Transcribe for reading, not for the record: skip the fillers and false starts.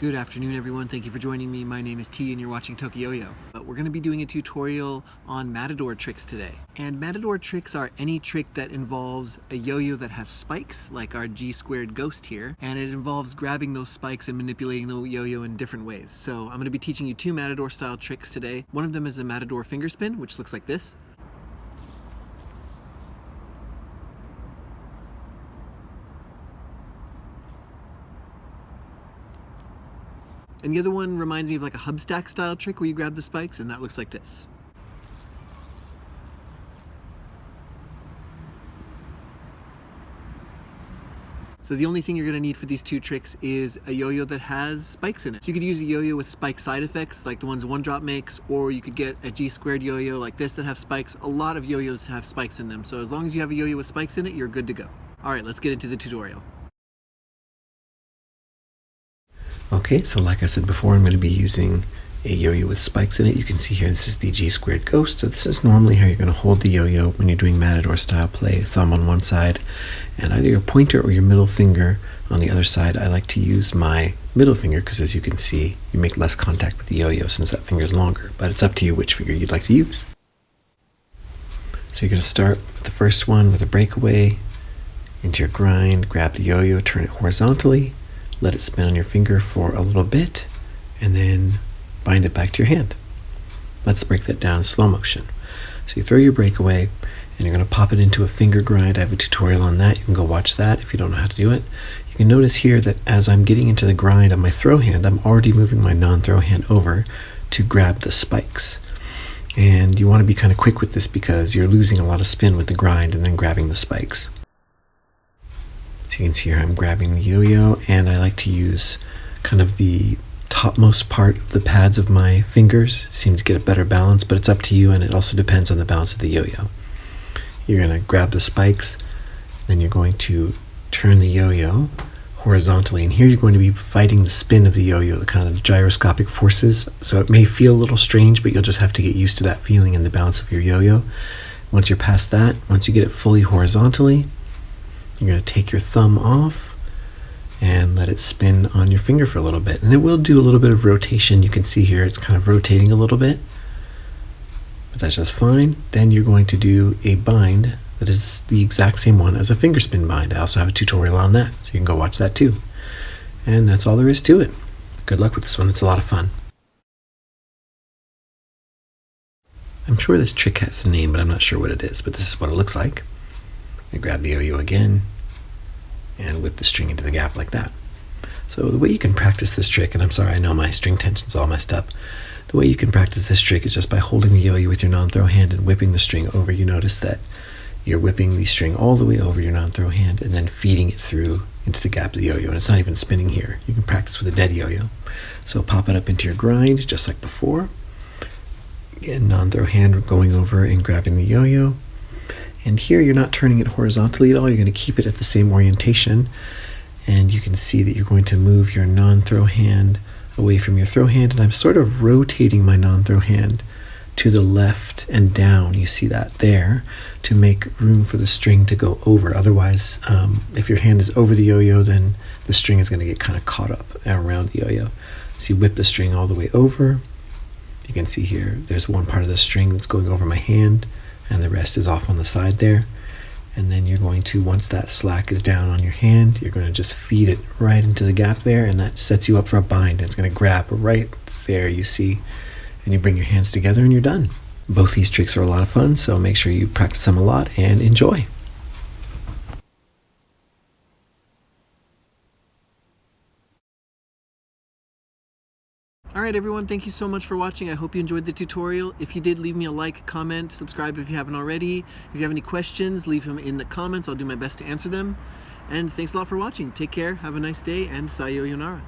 Good afternoon everyone, thank you for joining me. My name is T and you're watching Yoyo. We're going to be doing a tutorial on Matador tricks today. And Matador tricks are any trick that involves a yo-yo that has spikes, like our G-squared ghost here, and it involves grabbing those spikes and manipulating the yo-yo in different ways. So I'm going to be teaching you two Matador style tricks today. One of them is a Matador finger spin, which looks like this. And the other one reminds me of like a hub stack style trick where you grab the spikes, and that looks like this. So the only thing you're going to need for these two tricks is a yo-yo that has spikes in it. So you could use a yo-yo with spike side effects like the ones One Drop makes, or you could get a G-squared yo-yo like this that have spikes. A lot of yo-yos have spikes in them, so as long as you have a yo-yo with spikes in it, you're good to go. Alright, let's get into the tutorial. Okay, so like I said before, I'm going to be using a yo-yo with spikes in it. You can see here, this is the G-squared ghost. So this is normally how you're going to hold the yo-yo when you're doing Matador style play. Thumb on one side and either your pointer or your middle finger on the other side. I like to use my middle finger because, as you can see, you make less contact with the yo-yo since that finger is longer, but it's up to you which finger you'd like to use. So you're going to start with the first one with a breakaway into your grind, grab the yo-yo, turn it horizontally, let it spin on your finger for a little bit, and then bind it back to your hand. Let's break that down in slow motion. So you throw your breakaway, and you're going to pop it into a finger grind. I have a tutorial on that. You can go watch that if you don't know how to do it. You can notice here that as I'm getting into the grind on my throw hand, I'm already moving my non-throw hand over to grab the spikes. And you want to be kind of quick with this because you're losing a lot of spin with the grind and then grabbing the spikes. So you can see here I'm grabbing the yo-yo, and I like to use kind of the topmost part of the pads of my fingers. Seem to get a better balance, but it's up to you, and it also depends on the balance of the yo-yo. You're going to grab the spikes, then you're going to turn the yo-yo horizontally, and here you're going to be fighting the spin of the yo-yo, the kind of gyroscopic forces. So it may feel a little strange, but you'll just have to get used to that feeling and the balance of your yo-yo. Once you're past that, once you get it fully horizontally, you're going to take your thumb off and let it spin on your finger for a little bit. And it will do a little bit of rotation. You can see here it's kind of rotating a little bit, but that's just fine. Then you're going to do a bind that is the exact same one as a finger spin bind. I also have a tutorial on that, so you can go watch that too. And that's all there is to it. Good luck with this one. It's a lot of fun. I'm sure this trick has a name, but I'm not sure what it is, but this is what it looks like. You grab the yo-yo again and whip the string into the gap like that. So the way you can practice this trick, and I'm sorry, I know my string tension's all messed up. The way you can practice this trick is just by holding the yo-yo with your non-throw hand and whipping the string over. You notice that you're whipping the string all the way over your non-throw hand and then feeding it through into the gap of the yo-yo, and it's not even spinning here. You can practice with a dead yo-yo. So pop it up into your grind just like before. Again, non-throw hand going over and grabbing the yo-yo. And here you're not turning it horizontally at all. You're going to keep it at the same orientation. And you can see that you're going to move your non-throw hand away from your throw hand. And I'm sort of rotating my non-throw hand to the left and down. You see that there, to make room for the string to go over. Otherwise, if your hand is over the yo-yo, then the string is going to get kind of caught up around the yo-yo. So you whip the string all the way over. You can see here, there's one part of the string that's going over my hand, and the rest is off on the side there. And then you're going to, once that slack is down on your hand, you're going to just feed it right into the gap there, and that sets you up for a bind. It's going to grab right there, you see, and you bring your hands together and you're done. Both these tricks are a lot of fun, so make sure you practice them a lot and enjoy. Alright everyone, thank you so much for watching. I hope you enjoyed the tutorial. If you did, leave me a like, comment, subscribe if you haven't already. If you have any questions, leave them in the comments. I'll do my best to answer them. And thanks a lot for watching. Take care, have a nice day, and sayonara.